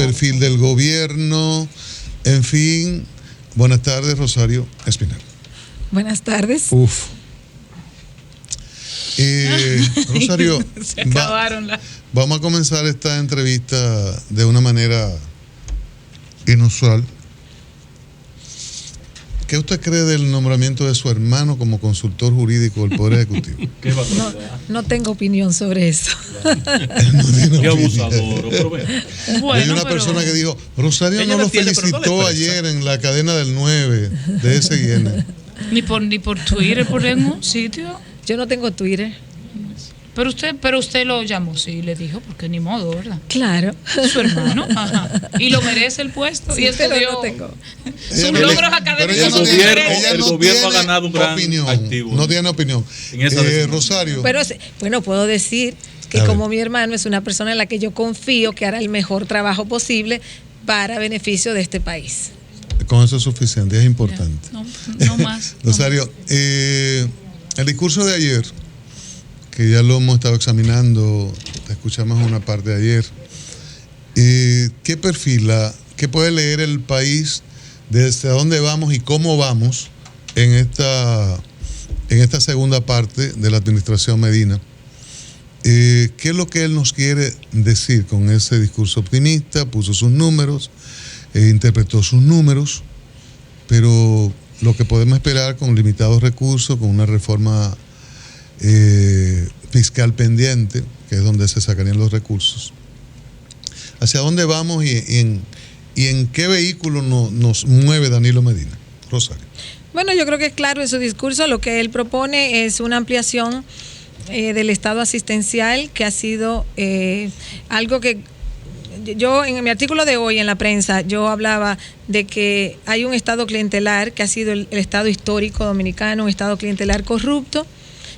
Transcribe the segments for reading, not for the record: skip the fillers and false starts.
perfil del gobierno, en fin. Buenas tardes, Rosario Espinal. Buenas tardes. Rosario, se acabaron vamos a comenzar esta entrevista de una manera inusual. ¿Qué usted cree del nombramiento de su hermano como consultor jurídico del Poder Ejecutivo? No tengo opinión sobre eso. Qué abusador. Hay una persona que dijo, Rosario no lo felicitó ayer en la cadena del 9 de SN. Ni por Twitter, por ningún sitio. Yo no tengo Twitter. Pero usted lo llamó, sí, le dijo, porque ni modo, ¿verdad? Claro. Su hermano, ajá. Y lo merece el puesto. Sí, y estudió no tengo. sus logros académicos. El gobierno ha ganado un gran opinión, activo. No tiene opinión. Rosario. Pero bueno, puedo decir que como mi hermano es una persona en la que yo confío que hará el mejor trabajo posible para beneficio de este país. Con eso es suficiente, es importante. No más. Rosario, el discurso de ayer, que ya lo hemos estado examinando, escuchamos una parte de ayer, ¿qué perfila, qué puede leer el país desde dónde vamos y cómo vamos en esta segunda parte de la administración Medina? ¿Qué es lo que él nos quiere decir con ese discurso optimista? Puso sus números, interpretó sus números, pero lo que podemos esperar con limitados recursos, con una reforma fiscal pendiente, que es donde se sacarían los recursos. ¿Hacia dónde vamos y en qué vehículo nos mueve Danilo Medina? Rosario. Bueno, yo creo que es claro en su discurso. Lo que él propone es una ampliación del Estado asistencial, que ha sido algo que yo en mi artículo de hoy en la prensa, yo hablaba de que hay un Estado clientelar que ha sido el Estado histórico dominicano, un Estado clientelar corrupto,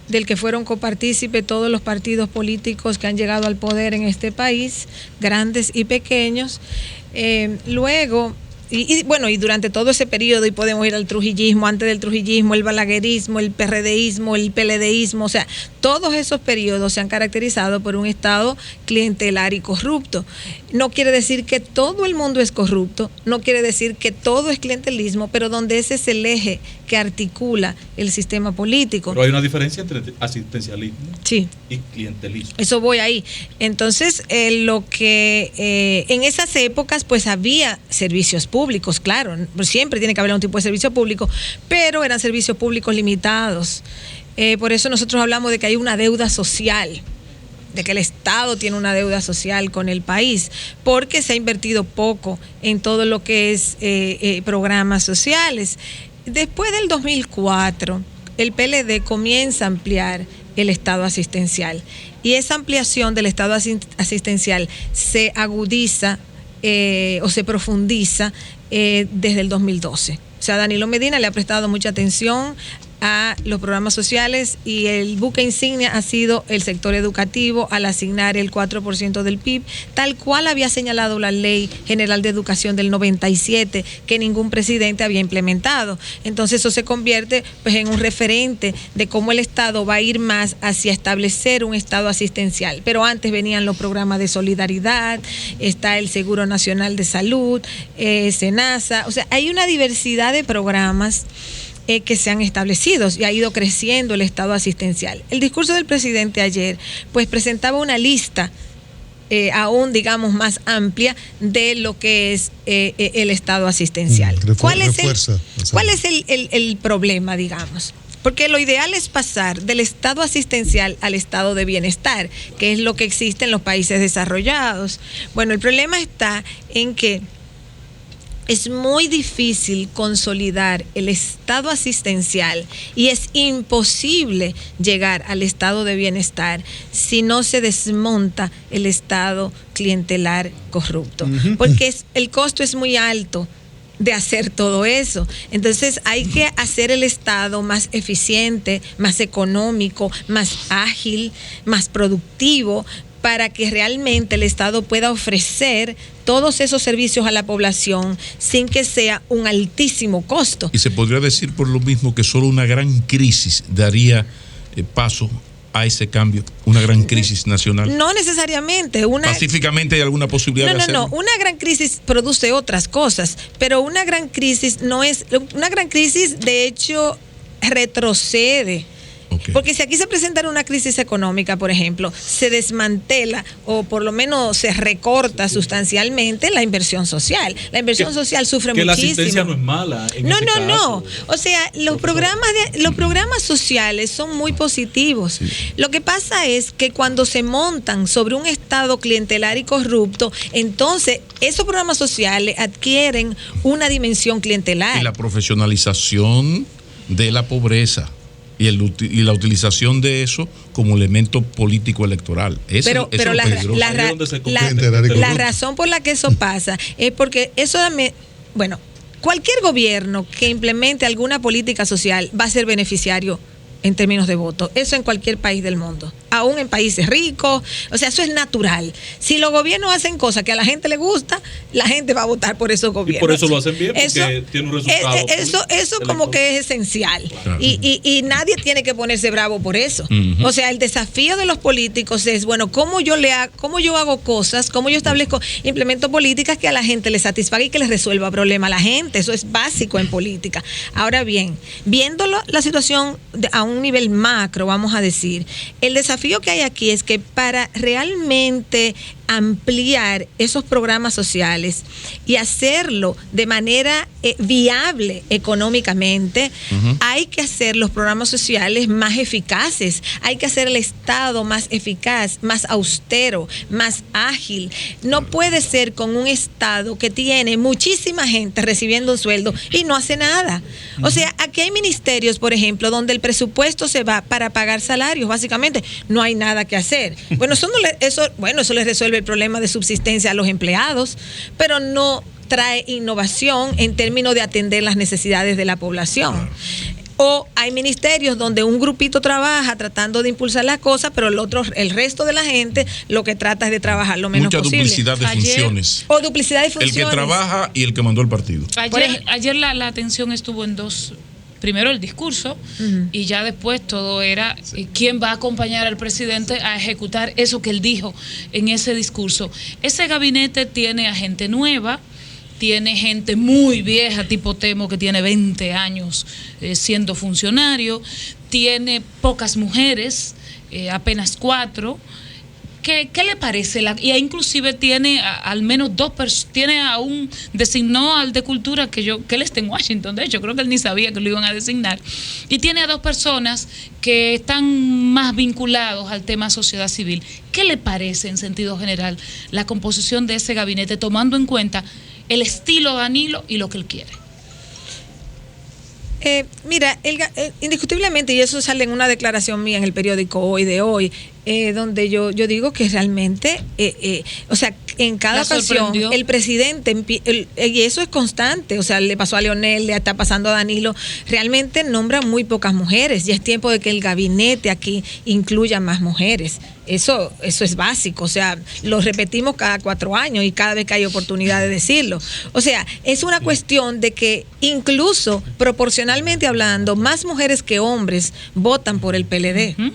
del que fueron copartícipes todos los partidos políticos que han llegado al poder en este país, grandes y pequeños. Luego, y durante todo ese periodo, y podemos ir al trujillismo, antes del trujillismo, el balaguerismo, el PRDismo, el PLDismo, o sea, todos esos periodos se han caracterizado por un Estado clientelar y corrupto. No quiere decir que todo el mundo es corrupto, no quiere decir que todo es clientelismo, pero donde ese es el eje que articula el sistema político. Pero hay una diferencia entre asistencialismo y clientelismo. Eso voy ahí. Entonces, lo que en esas épocas, pues había servicios públicos, claro, siempre tiene que haber un tipo de servicio público, pero eran servicios públicos limitados. Por eso nosotros hablamos de que hay una deuda social, de que el Estado tiene una deuda social con el país, porque se ha invertido poco en todo lo que es programas sociales. Después del 2004, el PLD comienza a ampliar el Estado asistencial, y esa ampliación del Estado asistencial se agudiza o se profundiza desde el 2012. O sea, Danilo Medina le ha prestado mucha atención a los programas sociales, y el buque insignia ha sido el sector educativo, al asignar el 4% del PIB, tal cual había señalado la Ley General de Educación del 97, que ningún presidente había implementado. Entonces eso se convierte pues en un referente de cómo el Estado va a ir más hacia establecer un Estado asistencial. Pero antes venían los programas de solidaridad, está el Seguro Nacional de Salud, SENASA, o sea, hay una diversidad de programas que se han establecido, y ha ido creciendo el Estado asistencial. El discurso del presidente ayer pues presentaba una lista aún, digamos, más amplia de lo que es el Estado asistencial. ¿Cuál es el problema, digamos? Porque lo ideal es pasar del Estado asistencial al Estado de bienestar, que es lo que existe en los países desarrollados. Bueno, el problema está en que es muy difícil consolidar el Estado asistencial, y es imposible llegar al estado de bienestar si no se desmonta el Estado clientelar corrupto, porque el costo es muy alto de hacer todo eso. Entonces hay que hacer el Estado más eficiente, más económico, más ágil, más productivo, para que realmente el Estado pueda ofrecer todos esos servicios a la población sin que sea un altísimo costo. Y se podría decir por lo mismo que solo una gran crisis daría paso a ese cambio, una gran crisis nacional? No necesariamente. Pacíficamente hay alguna posibilidad de hacerlo. No. Una gran crisis produce otras cosas, pero una gran crisis no es. Una gran crisis, de hecho, retrocede. Okay. Porque si aquí se presenta una crisis económica, por ejemplo, se desmantela o por lo menos se recorta sustancialmente la inversión social. La inversión social sufre muchísimo. Que la asistencia no es mala. No. O sea, los programas sociales son muy positivos. Sí. Lo que pasa es que cuando se montan sobre un Estado clientelar y corrupto, entonces esos programas sociales adquieren una dimensión clientelar. Y la profesionalización de la pobreza. Y la utilización de eso como elemento político electoral. Pero la razón por la que eso pasa es porque cualquier gobierno que implemente alguna política social va a ser beneficiario en términos de voto. Eso en cualquier país del mundo. Aún en países ricos. O sea, eso es natural. Si los gobiernos hacen cosas que a la gente le gusta, la gente va a votar por esos gobiernos. Y por eso lo hacen bien, porque tiene un resultado. Eso como que es esencial. Claro. Y nadie tiene que ponerse bravo por eso. Uh-huh. O sea, el desafío de los políticos es, cómo yo hago cosas, cómo yo implemento políticas que a la gente le satisfaga y que les resuelva problemas a la gente. Eso es básico en política. Ahora bien, viéndolo la situación a un nivel macro, vamos a decir, el desafío que hay aquí es que para realmente ampliar esos programas sociales y hacerlo de manera viable económicamente, uh-huh, hay que hacer los programas sociales más eficaces, hay que hacer el Estado más eficaz, más austero, más ágil. No puede ser con un Estado que tiene muchísima gente recibiendo un sueldo y no hace nada. Uh-huh. O sea, aquí hay ministerios, por ejemplo, donde el presupuesto se va para pagar salarios, básicamente. No hay nada que hacer. Bueno, eso les resuelve el problema de subsistencia a los empleados, pero no trae innovación en términos de atender las necesidades de la población. O hay ministerios donde un grupito trabaja tratando de impulsar las cosas, pero el resto de la gente lo que trata es de trabajar lo menos posible. Mucha duplicidad de funciones. O duplicidad de funciones. El que trabaja y el que mandó el partido. Ayer la atención estuvo en dos. Primero el discurso, uh-huh, y ya después todo era quién va a acompañar al presidente a ejecutar eso que él dijo en ese discurso. Ese gabinete tiene a gente nueva, tiene gente muy vieja, tipo Temo, que tiene 20 años siendo funcionario, tiene pocas mujeres, apenas 4. ¿Qué le parece? Y inclusive tiene al menos 2 personas, tiene aún, designó al de Cultura, que él está en Washington, de hecho, creo que él ni sabía que lo iban a designar, y tiene a 2 personas que están más vinculados al tema sociedad civil. ¿Qué le parece, en sentido general, la composición de ese gabinete, tomando en cuenta el estilo de Danilo y lo que él quiere? Mira, indiscutiblemente, y eso sale en una declaración mía en el periódico Hoy de Hoy, donde yo digo que realmente, o sea, en cada ocasión el presidente, y eso es constante, o sea, le pasó a Leonel, le está pasando a Danilo, realmente nombra muy pocas mujeres, y es tiempo de que el gabinete aquí incluya más mujeres. Eso es básico, o sea, lo repetimos cada 4 años y cada vez que hay oportunidad de decirlo. O sea, es una cuestión de que incluso proporcionalmente hablando, más mujeres que hombres votan por el PLD. Uh-huh.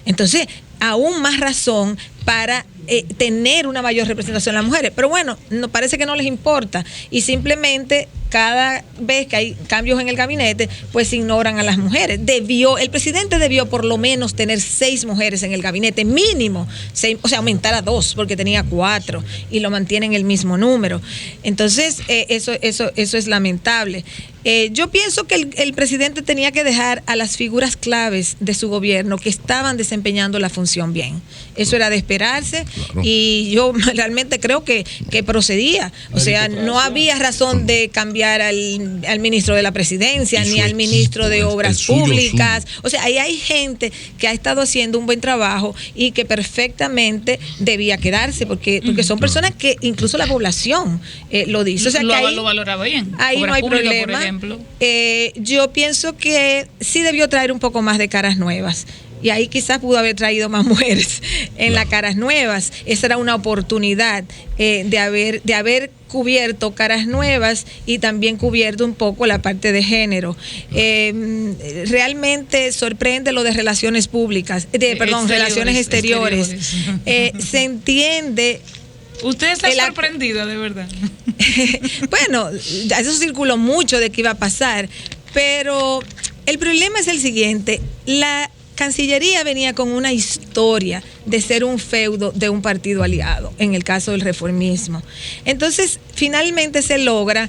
Entonces, aún más razón para tener una mayor representación de las mujeres. Pero bueno, parece que no les importa y simplemente cada vez que hay cambios en el gabinete, pues ignoran a las mujeres. El presidente debió por lo menos tener 6 mujeres en el gabinete, mínimo, 6, o sea, aumentar a 2 porque tenía 4 y lo mantienen el mismo número. Entonces, eso es lamentable. Yo pienso que el presidente tenía que dejar a las figuras claves de su gobierno que estaban desempeñando la función bien. Eso era de esperarse. Claro. Y yo realmente creo que procedía. O sea, no había razón de cambiar al ministro de la presidencia ni al ministro de Obras Públicas. O sea, ahí hay gente que ha estado haciendo un buen trabajo y que perfectamente debía quedarse porque son personas que incluso la población lo dice. O sea, que ahí lo valoraba bien. Ahí no hay problema. Yo pienso que sí debió traer un poco más de caras nuevas. y ahí quizás pudo haber traído más mujeres en las caras nuevas. Esa era una oportunidad de haber cubierto caras nuevas y también cubierto un poco la parte de género. Realmente sorprende lo de relaciones públicas, relaciones exteriores. Se entiende. Usted está sorprendida, de verdad. Bueno, eso circuló mucho de que iba a pasar, pero el problema es el siguiente: la Cancillería venía con una historia de ser un feudo de un partido aliado, en el caso del reformismo. Entonces, finalmente se logra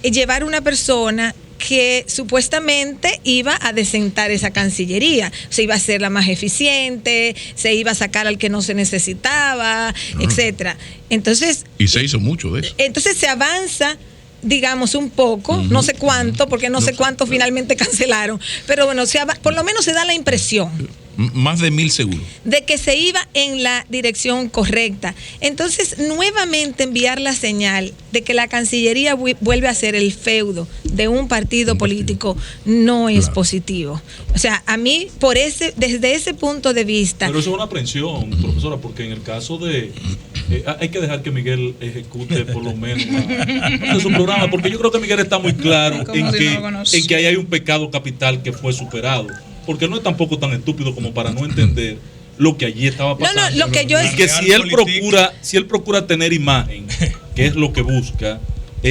llevar una persona que supuestamente iba a desentar esa Cancillería, se iba a hacer la más eficiente, se iba a sacar al que no se necesitaba, etcétera. Entonces, y se hizo mucho de eso. Entonces se avanza, digamos, un poco, no sé cuánto, porque no sé cuánto finalmente cancelaron, pero bueno, por lo menos se da la impresión. Más de 1,000 seguro. De que se iba en la dirección correcta. Entonces, nuevamente enviar la señal de que la Cancillería vuelve a ser el feudo de un partido político no es positivo. O sea, a mí, desde ese punto de vista... Pero eso es una aprensión, profesora, porque en el caso de... hay que dejar que Miguel ejecute por lo menos su programa, porque yo creo que Miguel está muy claro en que ahí hay un pecado capital que fue superado. Porque no es tampoco tan estúpido como para no entender lo que allí estaba pasando. No, lo que yo y que si él procura tener imagen, que es lo que busca,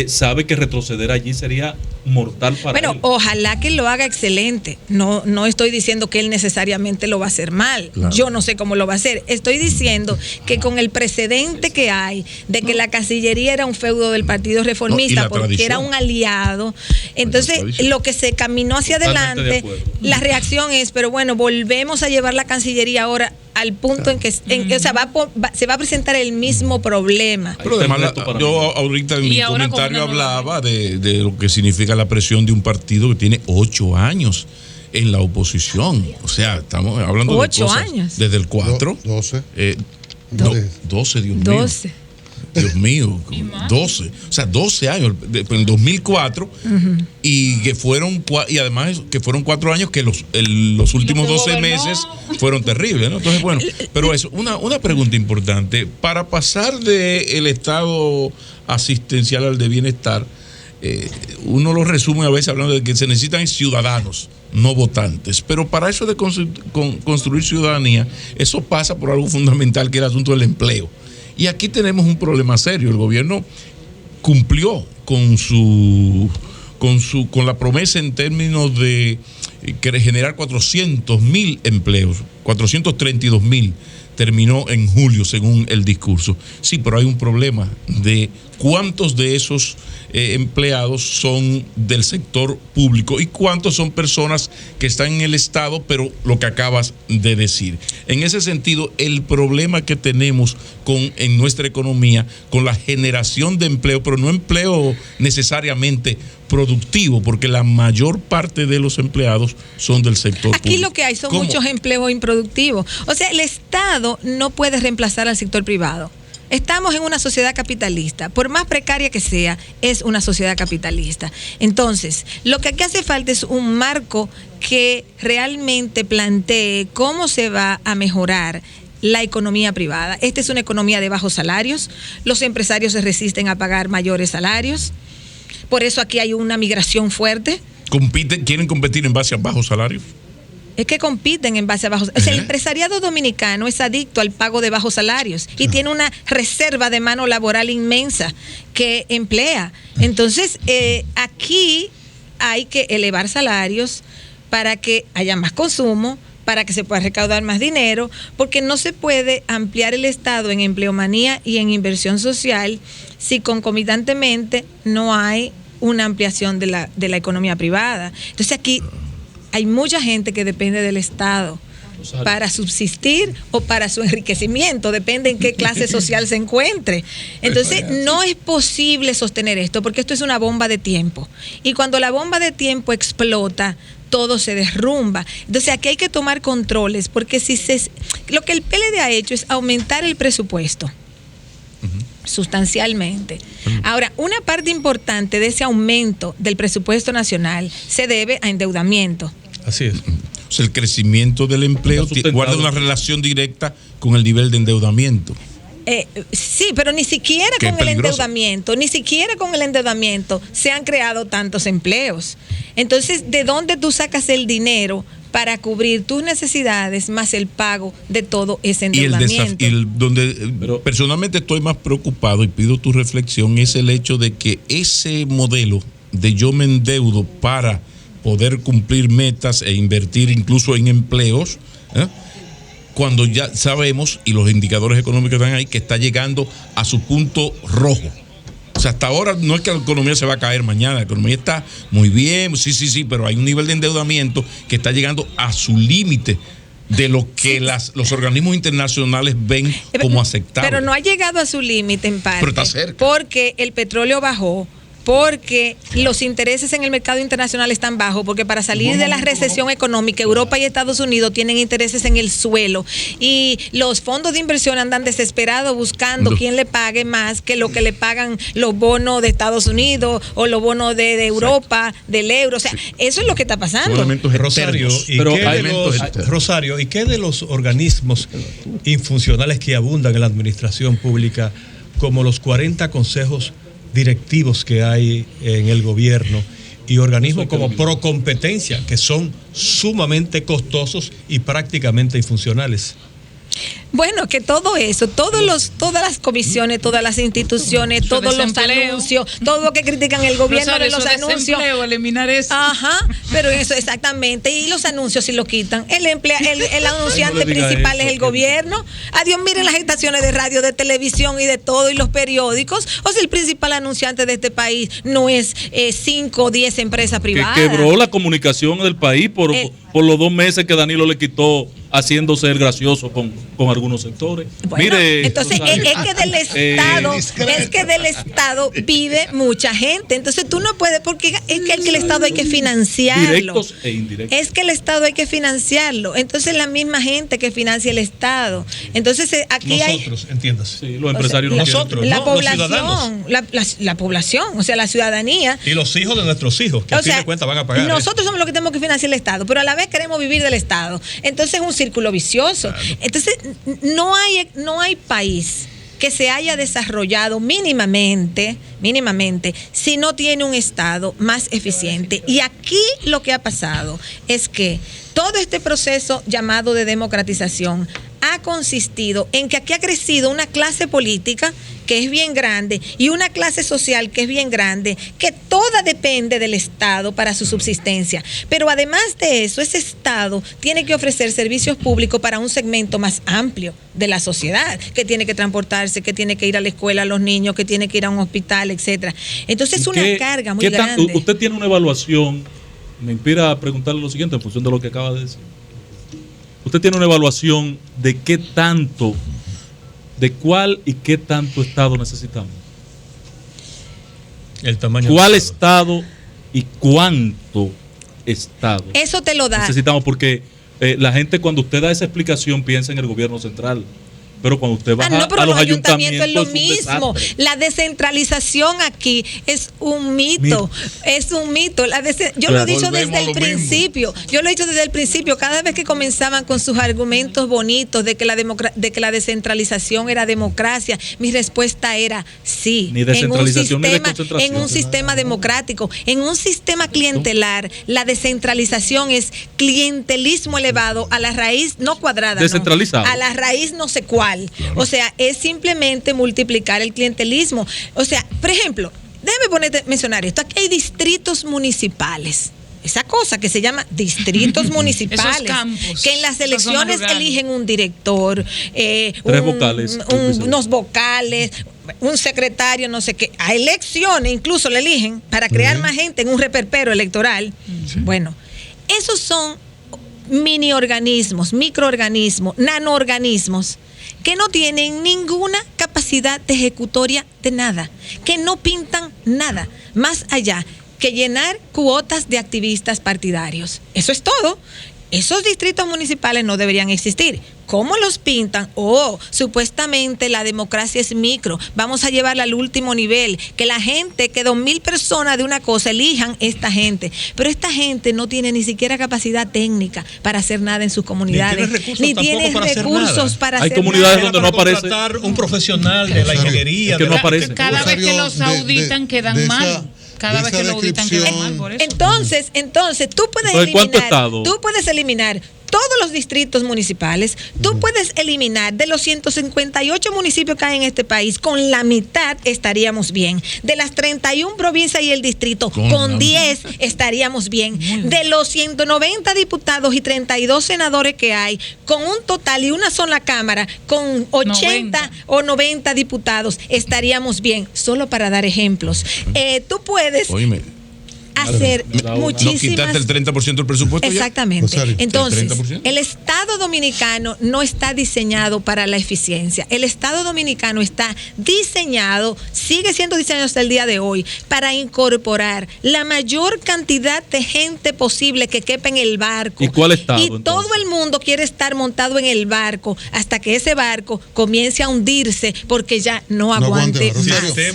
sabe que retroceder allí sería mortal para él. Bueno, ojalá que lo haga excelente. No estoy diciendo que él necesariamente lo va a hacer mal. Claro. Yo no sé cómo lo va a hacer. Estoy diciendo que con el precedente que hay de que la Cancillería era un feudo del Partido Reformista porque era un aliado, entonces lo que se caminó hacia adelante, la reacción es, pero bueno, volvemos a llevar la Cancillería ahora al punto en que se va a presentar el mismo problema. Pero además, yo ahorita en mi comentario hablaba de lo que significa la presión de un partido que tiene 8 años en la oposición. O sea, estamos hablando de 8 años. Desde el 4. 12. 12, Dios mío. 12. Dios mío, 12. O sea, 12 años, en el 2004, y que fueron, y además que fueron 4 años que los últimos 12 meses fueron terribles, ¿no? Entonces, bueno, pero eso, una pregunta importante. Para pasar del estado asistencial al de bienestar, uno lo resume a veces hablando de que se necesitan ciudadanos, no votantes. Pero para eso de construir ciudadanía, eso pasa por algo fundamental, que es el asunto del empleo. Y aquí tenemos un problema serio. El gobierno cumplió con la promesa en términos de generar 400,000 empleos, 432,000 terminó en julio según el discurso. Sí, pero hay un problema de cuántos de esos empleados son del sector público y cuántos son personas que están en el Estado, pero lo que acabas de decir. En ese sentido, el problema que tenemos en nuestra economía con la generación de empleo, pero no empleo necesariamente productivo, porque la mayor parte de los empleados son del sector público. Aquí lo que hay son muchos empleos improductivos. O sea, el Estado no puede reemplazar al sector privado. Estamos en una sociedad capitalista, por más precaria que sea, es una sociedad capitalista. Entonces, lo que aquí hace falta es un marco que realmente plantee cómo se va a mejorar la economía privada. Esta es una economía de bajos salarios, los empresarios se resisten a pagar mayores salarios, por eso aquí hay una migración fuerte. ¿Quieren competir en base a bajos salarios? Es que compiten en base a bajos. O sea, el empresariado dominicano es adicto al pago de bajos salarios y tiene una reserva de mano laboral inmensa que emplea. Entonces, aquí hay que elevar salarios para que haya más consumo, para que se pueda recaudar más dinero, porque no se puede ampliar el Estado en empleomanía y en inversión social si concomitantemente no hay una ampliación de la economía privada. Entonces aquí hay mucha gente que depende del Estado para subsistir o para su enriquecimiento, depende en qué clase social se encuentre. Entonces, no es posible sostener esto, porque esto es una bomba de tiempo. Y cuando la bomba de tiempo explota, todo se derrumba. Entonces, aquí hay que tomar controles, porque lo que el PLD ha hecho es aumentar el presupuesto sustancialmente. Ahora, una parte importante de ese aumento del presupuesto nacional se debe a endeudamiento. Así es. O sea, el crecimiento del empleo guarda una relación directa con el nivel de endeudamiento. Sí, pero ni siquiera con el endeudamiento se han creado tantos empleos. Entonces, ¿de dónde tú sacas el dinero para cubrir tus necesidades más el pago de todo ese endeudamiento? Donde personalmente estoy más preocupado y pido tu reflexión es el hecho de que ese modelo de yo me endeudo para poder cumplir metas e invertir incluso en empleos, cuando ya sabemos, y los indicadores económicos están ahí, que está llegando a su punto rojo. O sea, hasta ahora no es que la economía se va a caer mañana, la economía está muy bien, sí, pero hay un nivel de endeudamiento que está llegando a su límite de lo que los organismos internacionales ven como aceptable. Pero no ha llegado a su límite en parte. Pero está cerca. Porque el petróleo bajó, porque los intereses en el mercado internacional están bajos, porque para salir de la recesión económica, Europa y Estados Unidos tienen intereses en el suelo y los fondos de inversión andan desesperados buscando quién le pague más que lo que le pagan los bonos de Estados Unidos o los bonos de Europa, del euro. O sea, eso es lo que está pasando. Rosario, ¿y qué de los organismos infuncionales que abundan en la administración pública, como los 40 consejos directivos que hay en el gobierno y organismos como Procompetencia, que son sumamente costosos y prácticamente infuncionales? Bueno, que todo eso, todas las comisiones, todas las instituciones, todos los anuncios, todo lo que critican el gobierno de los anuncios. Eliminar eso. Ajá, pero eso exactamente. Y los anuncios si lo quitan. El anunciante principal es el gobierno. Adiós, miren las estaciones de radio, de televisión y de todo, y los periódicos. O sea, el principal anunciante de este país no es 5 o 10 empresas privadas. Que quebró la comunicación del país por los 2 meses que Danilo le quitó haciéndose el gracioso con algunos sectores. Bueno, mire, entonces es que del Estado vive mucha gente. Entonces tú no puedes, porque es que el Estado hay que financiarlo. Directos e indirectos. Es que el Estado hay que financiarlo. Entonces la misma gente que financia el Estado. Entonces aquí nosotros, entiéndase. Sí, los empresarios nosotros, la ¿no? población, la población, o sea, la ciudadanía. Y los hijos de nuestros hijos, que a fin de cuentas van a pagar. Nosotros somos los que tenemos que financiar el Estado, pero a la vez queremos vivir del Estado. Entonces es un círculo vicioso. Claro. Entonces no hay país que se haya desarrollado mínimamente si no tiene un Estado más eficiente. Y aquí lo que ha pasado es que todo este proceso llamado de democratización ha consistido en que aquí ha crecido una clase política que es bien grande y una clase social que es bien grande, que toda depende del Estado para su subsistencia. Pero además de eso, ese Estado tiene que ofrecer servicios públicos para un segmento más amplio de la sociedad, que tiene que transportarse, que tiene que ir a la escuela a los niños, que tiene que ir a un hospital, etcétera. Entonces es una carga muy grande. Usted tiene una evaluación, me inspira a preguntarle lo siguiente en función de lo que acaba de decir. Usted tiene una evaluación de qué tanto, de cuál y qué tanto Estado necesitamos. El tamaño. ¿Cuál Estado y cuánto Estado? Eso te lo da. Necesitamos, porque la gente cuando usted da esa explicación piensa en el gobierno central. Pero cuando usted va a los ayuntamientos es lo mismo. La descentralización aquí es un mito. Es un mito. Yo lo he dicho desde el principio. Cada vez que comenzaban con sus argumentos bonitos de que la descentralización era democracia, mi respuesta era sí. Ni descentralización ni desconcentración. En un sistema democrático, en un sistema clientelar, la descentralización es clientelismo elevado a la raíz no cuadrada. Descentralizado. A la raíz no sé cuál. Claro. O sea, es simplemente multiplicar el clientelismo. O sea, por ejemplo, déjame mencionar esto. Aquí hay distritos municipales. Esa cosa que se llama distritos municipales, campos, que en las elecciones eligen un director, unos vocales, un secretario, no sé qué. A elecciones incluso le eligen para crear más gente en un reperpero electoral. Sí. Bueno, esos son mini organismos, microorganismos, nanoorganismos que no tienen ninguna capacidad de ejecutoria de nada, que no pintan nada más allá que llenar cuotas de activistas partidarios. Eso es todo. esos distritos municipales no deberían existir. ¿Cómo los pintan? Supuestamente la democracia es micro, vamos a llevarla al último nivel, que la gente, que 2,000 personas de una cosa elijan esta gente, pero esta gente no tiene ni siquiera capacidad técnica para hacer nada en sus comunidades, ni tiene recursos para hacer nada. Hay comunidades donde no aparece un profesional de la ingeniería, que no aparece. Cada vez que los auditan quedan mal. Cada vez que lo auditan queda mal por eso. Entonces, tú puedes eliminar todos los distritos municipales, tú puedes eliminar de los 158 municipios que hay en este país, con la mitad estaríamos bien. De las 31 provincias y el distrito, con 10 estaríamos bien. De los 190 diputados y 32 senadores que hay, con un total y una sola Cámara, con 80 o 90 diputados, estaríamos bien. Solo para dar ejemplos. Tú puedes hacer muchísimas. ¿No quitaste el 30% del presupuesto? Exactamente. Ya? Entonces, el Estado dominicano no está diseñado para la eficiencia. El Estado dominicano está diseñado, sigue siendo diseñado hasta el día de hoy, para incorporar la mayor cantidad de gente posible que quepa en el barco. ¿Y cuál Estado? Y todo el mundo quiere estar montado en el barco hasta que ese barco comience a hundirse porque ya no aguante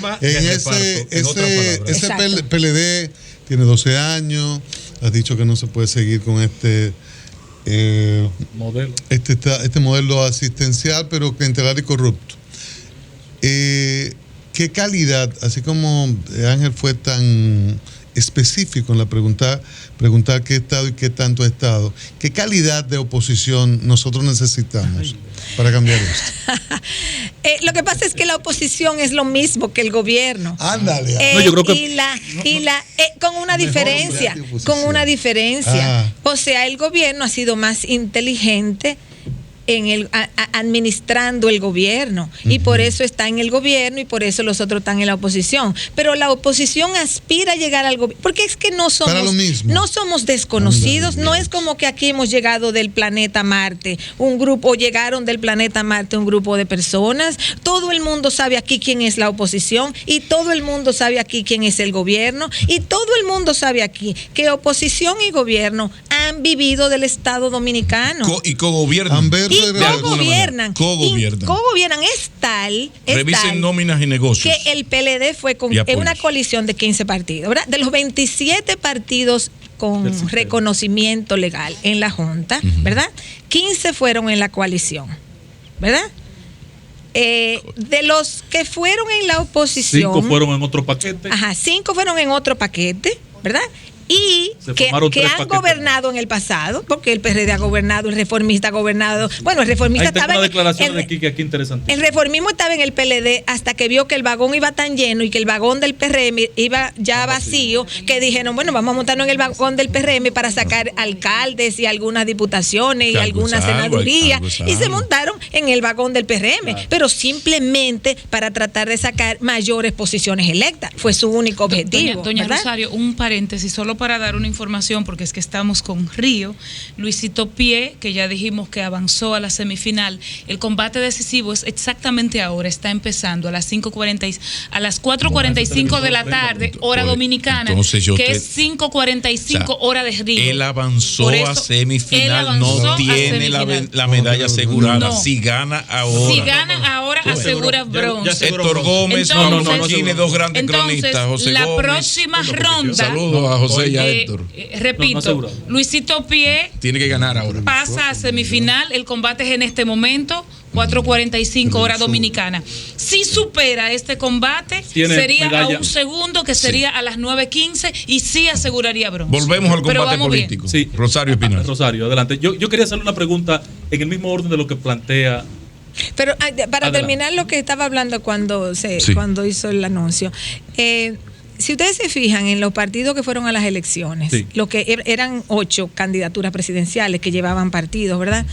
más. Ese PLD tiene 12 años, has dicho que no se puede seguir con este modelo asistencial, pero clientelar y corrupto. ¿Qué calidad, así como Ángel fue tan específico en la preguntar qué Estado y qué tanto Estado, qué calidad de oposición nosotros necesitamos para cambiar esto? Lo que pasa es que la oposición es lo mismo que el gobierno. Ándale. Yo creo que con una diferencia, O sea, el gobierno ha sido más inteligente en administrando el gobierno, y por eso está en el gobierno y por eso los otros están en la oposición, pero la oposición aspira a llegar al gobierno, porque es que no somos desconocidos. No es como que aquí hemos llegado del planeta Marte, llegaron del planeta Marte un grupo de personas. Todo el mundo sabe aquí quién es la oposición, y todo el mundo sabe aquí quién es el gobierno, y todo el mundo sabe aquí que oposición y gobierno han vivido del Estado dominicano y cogobiernan. Cogobiernan. Es tal. Revisen nóminas y negocios. Que el PLD fue con una coalición de 15 partidos, ¿verdad? De los 27 partidos con reconocimiento legal en la Junta, ¿verdad? 15 fueron en la coalición, ¿verdad? De los que fueron en la oposición, 5 fueron en otro paquete. 5 fueron en otro paquete, ¿verdad? Y que han gobernado en el pasado, porque el PRD ha gobernado, el reformista ha gobernado. Bueno, el reformista estaba una declaración de Quique aquí interesante. El reformismo estaba en el PLD hasta que vio que el vagón iba tan lleno y que el vagón del PRM iba ya vacío, que dijeron, bueno, vamos a montarnos en el vagón del PRM para sacar alcaldes y algunas diputaciones y algunas senadurías, y se montaron en el vagón del PRM, pero simplemente para tratar de sacar mayores posiciones electas. Fue su único objetivo. Doña Rosario, un paréntesis, solo para dar una información, porque es que estamos con Río. Luisito Pie, que ya dijimos que avanzó a la semifinal. El combate decisivo es exactamente ahora, está empezando a las 4:45 de la tarde, hora dominicana, que es 5:45 hora de Río. Él avanzó a semifinal, no tiene la medalla asegurada. No. Si gana ahora, asegura bronce. Héctor Gómez, tiene 2 grandes cronistas. José la Gómez. Próxima ronda. Saludos a José y a Héctor. Repito, Luisito Pie tiene que ganar ahora. Pasa a semifinal. El combate es en este momento, 4:45 hora dominicana. Si supera este combate, sería medalla a un segundo, que sería a las 9:15, y sí aseguraría bronce. Volvemos al combate político. Sí. Rosario Espinal. Rosario, adelante. Yo quería hacerle una pregunta en el mismo orden de lo que plantea. Pero para terminar lo que estaba hablando cuando hizo el anuncio, si ustedes se fijan en los partidos que fueron a las elecciones, lo que eran 8 candidaturas presidenciales que llevaban partidos, ¿verdad?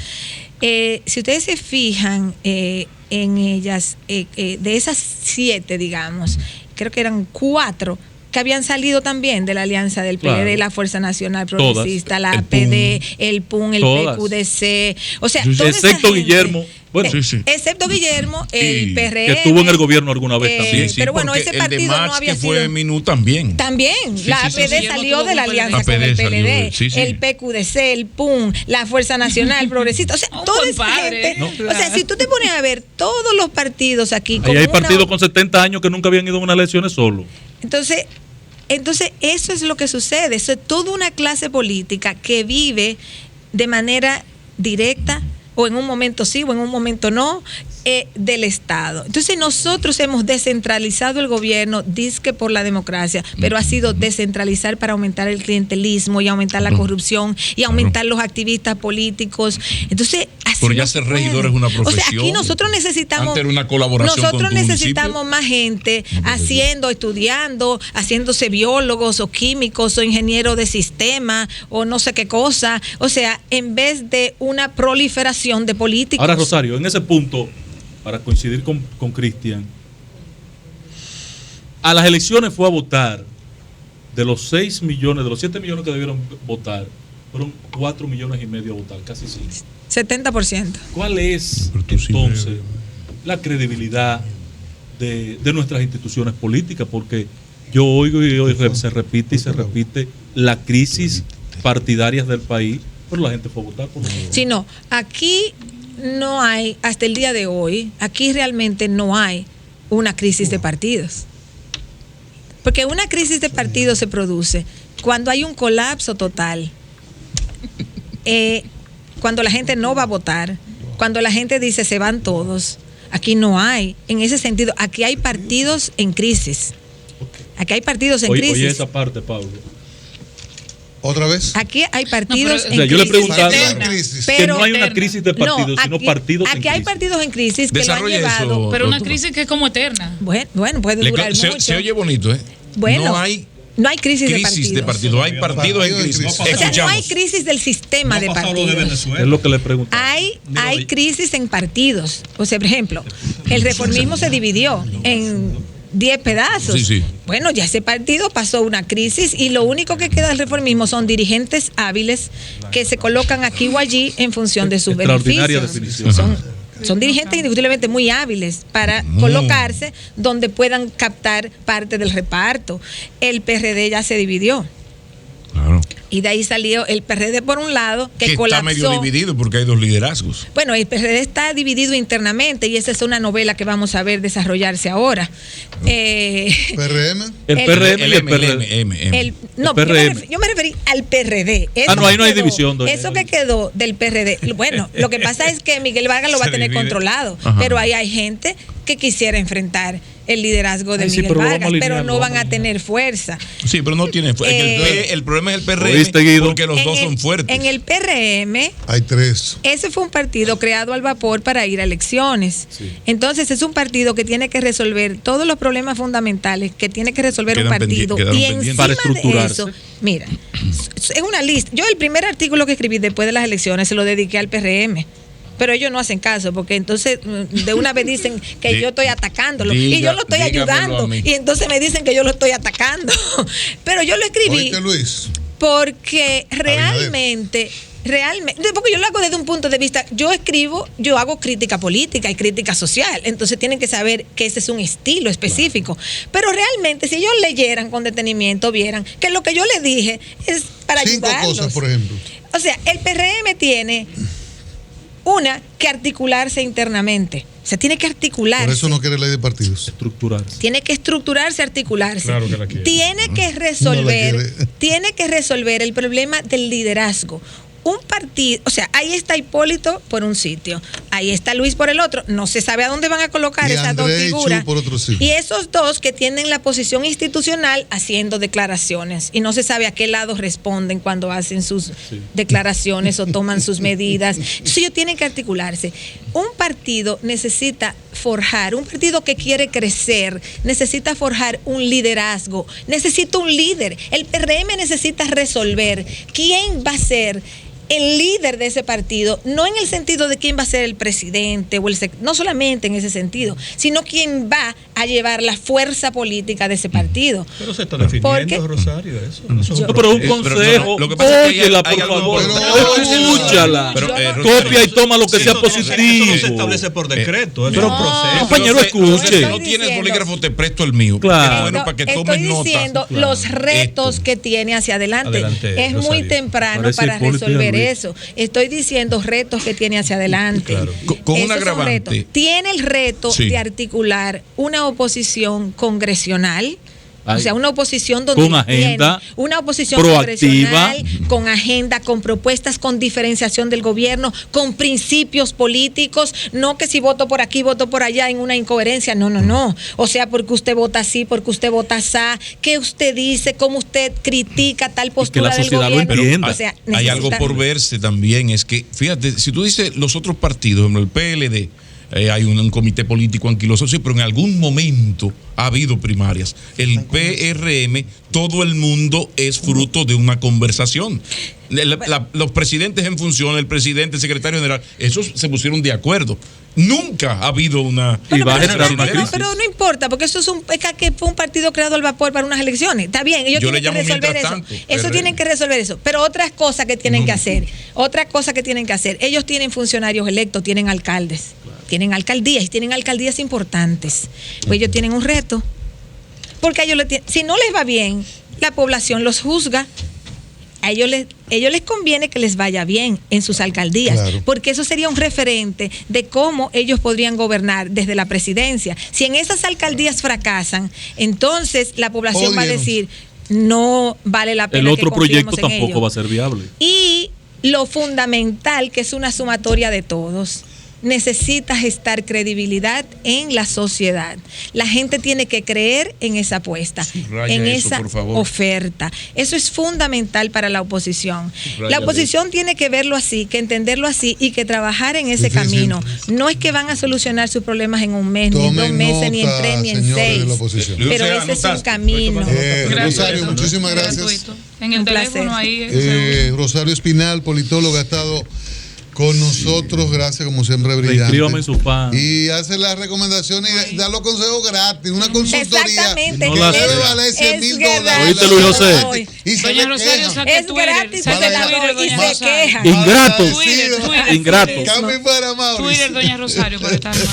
Si ustedes se fijan en ellas, de esas 7, digamos, creo que eran 4 que habían salido también de la alianza del PLD, la Fuerza Nacional Progresista, la APD, el PUN, el PQDC, o sea, excepto Guillermo. Bueno, excepto Guillermo, el PRM. Que estuvo en el gobierno alguna vez también. Pero bueno, ese partido el de Marx, no había que fue sido. Minú también. También. La APD salió de la alianza con el PLD. El PQDC, el PUN, la Fuerza Nacional Progresista. O sea, toda esa gente. O sea, si tú te pones a ver todos los partidos aquí. Ahí hay partidos con 70 años que nunca habían ido a unas elecciones solo. Entonces, eso es lo que sucede. Eso es toda una clase política que vive de manera directa, o en un momento sí, o en un momento no, del Estado. Entonces nosotros hemos descentralizado el gobierno, dizque por la democracia, pero ha sido descentralizar para aumentar el clientelismo y aumentar la corrupción y aumentar los activistas políticos. Entonces, así pero ya no ser puede. regidor es una profesión. O sea, aquí nosotros necesitamos, antes era una colaboración nosotros con tu necesitamos más gente estudiando, haciéndose biólogos o químicos o ingenieros de sistema o no sé qué cosa. O sea, en vez de una proliferación de políticos. Ahora, Rosario, en ese punto, para coincidir con Cristian, a las elecciones fue a votar, de los 6 millones, de los 7 millones que debieron votar, fueron 4 millones y medio a votar, casi 5. 70%. ¿Cuál es entonces la credibilidad de nuestras instituciones políticas? Porque yo oigo y se repite y se repite la crisis partidarias del país, pero la gente fue a votar por nosotros. Sí, no, aquí no hay, hasta el día de hoy, aquí realmente no hay una crisis de partidos. Porque una crisis de partidos se produce cuando hay un colapso total, cuando la gente no va a votar, cuando la gente dice se van todos. Aquí no hay, en ese sentido, aquí hay partidos en crisis. Aquí hay partidos en crisis. Oye esa parte, Pablo. ¿Otra vez? Aquí hay partidos en crisis. Yo le preguntaba que no hay una crisis de partidos, sino partidos en crisis. Aquí hay partidos en crisis que lo han llevado. Eso, pero una crisis que es como eterna. Bueno, puede durar mucho. Se oye bonito, ¿eh? Bueno, no hay crisis de partidos. Hay partidos en crisis. O sea, no hay crisis del sistema de partidos. Es lo que le pregunto. Hay crisis en partidos. O sea, por ejemplo, el reformismo se dividió en 10 pedazos. Sí. Bueno, ya ese partido pasó una crisis y lo único que queda del reformismo son dirigentes hábiles que se colocan aquí o allí en función de sus Extraordinaria beneficios. definición. Son dirigentes indiscutiblemente muy hábiles para colocarse donde puedan captar parte del reparto. El PRD ya se dividió. Claro. Y de ahí salió el PRD por un lado, que colapsó. Está medio dividido porque hay dos liderazgos. Bueno, el PRD está dividido internamente y esa es una novela que vamos a ver desarrollarse ahora. ¿PRM? El PRM y el PRM. No, yo me referí al PRD. No, ahí no hay división. Eso que quedó del PRD. Bueno, lo que pasa es que Miguel Vargas lo va a tener controlado, pero ahí hay gente que quisiera enfrentar el liderazgo de Miguel Vargas, pero no van a tener fuerza. Sí, pero no tienen fuerza. El problema es el PRM porque los dos son fuertes. En el PRM hay 3. Ese fue un partido creado al vapor para ir a elecciones. Sí. Entonces es un partido que tiene que resolver todos los problemas fundamentales que tiene que resolver un partido. Y encima para estructurarse. de eso, mira, es una lista. Yo el primer artículo que escribí después de las elecciones se lo dediqué al PRM. Pero ellos no hacen caso, porque entonces de una vez dicen que yo estoy atacándolo y yo lo estoy ayudando. Y entonces me dicen que yo lo estoy atacando. Pero yo lo escribí. Oíste, Luis. Porque realmente, porque yo lo hago desde un punto de vista, yo hago crítica política y crítica social, entonces tienen que saber que ese es un estilo específico. Claro. Pero realmente, si ellos leyeran con detenimiento, vieran que lo que yo les dije es para 5 ayudarlos. cosas, por ejemplo. O sea, el PRM tiene una que articularse internamente. O sea, tiene que articularse. Por eso no quiere ley de partidos. Estructurarse. Tiene que estructurarse, articularse. Claro que la quiere. Tiene que resolver el problema del liderazgo. Un partido, o sea, ahí está Hipólito por un sitio, ahí está Luis por el otro, no se sabe a dónde van a colocar esas dos figuras. Por otro sitio. Y esos dos que tienen la posición institucional haciendo declaraciones y no se sabe a qué lado responden cuando hacen sus declaraciones o toman sus medidas. Entonces ellos tienen que articularse. Un partido necesita forjar, un partido que quiere crecer, necesita forjar un liderazgo, necesita un líder. El PRM necesita resolver quién va a ser el líder de ese partido, no en el sentido de quién va a ser el presidente, no solamente en ese sentido, sino quién va a llevar la fuerza política de ese partido. Pero se está definiendo, Rosario, eso. Pero un consejo, óyela, por favor, escúchala, copia y toma lo que sea positivo. Eso no se establece por decreto, eso es un proceso. Compañero, escuche. No tienes bolígrafo, te presto el mío. Claro. Bueno, para que tomes estoy diciendo notas. los retos que tiene hacia adelante. Es Rosario. Muy temprano para resolver eso. Estoy diciendo retos que tiene hacia adelante. Claro. Con un agravante. Tiene el reto de articular una oposición congresional. O sea, una oposición donde con agenda, una oposición proactiva, con agenda, con propuestas, con diferenciación del gobierno, con principios políticos, no que si voto por aquí, voto por allá en una incoherencia, no. O sea, porque usted vota así, porque usted vota así, qué usted dice, cómo usted critica tal postura del gobierno. Lo o sea, hay algo por verse también, es que, fíjate, si tú dices los otros partidos, el PLD, hay un comité político anquiloso, sí, pero en algún momento ha habido primarias. El PRM, todo el mundo es fruto de una conversación. Los presidentes en función, el presidente, el secretario general, esos se pusieron de acuerdo. Nunca ha habido una... Y va a generar una crisis. Pero no importa, porque eso es que fue un partido creado al vapor para unas elecciones. Está bien, ellos tienen que resolver eso. Eso tienen que resolver eso. Pero otras cosas que tienen que hacer. Ellos tienen funcionarios electos, tienen alcaldes, tienen alcaldías y tienen alcaldías importantes. Pues ellos tienen un reto. Porque si no les va bien, la población los juzga. A ellos les conviene que les vaya bien en sus alcaldías, porque eso sería un referente de cómo ellos podrían gobernar desde la presidencia. Si en esas alcaldías fracasan, entonces la población va a decir, no vale la pena. El otro que proyecto en tampoco ello. Va a ser viable. Y lo fundamental, que es una sumatoria de todos, necesita gestar credibilidad en la sociedad. La gente tiene que creer en esa apuesta, en esa oferta. Eso es fundamental para la oposición. La oposición tiene que verlo así, que entenderlo así y que trabajar en ese camino. No es que van a solucionar sus problemas en un mes, ni en 2 meses, ni en 3, ni en 6. Pero ese es un camino. Rosario, muchísimas gracias. En el teléfono ahí. Rosario Espinal, politóloga, ha estado con nosotros, gracias como siempre, brillante. Inscríbame en su fan. Y hace las recomendaciones y da los consejos gratis, una consultoría. Exactamente. Que debe valer $100,000. Oíste, Luis José. Y se Doña Rosario, saque es Twitter. gratis, Saque se la Twitter, doy y doña se Rosario. queja. Ingrato. Twitter. Ingrato. Cambio para Mauricio. Twitter, doña Rosario, por estar mal.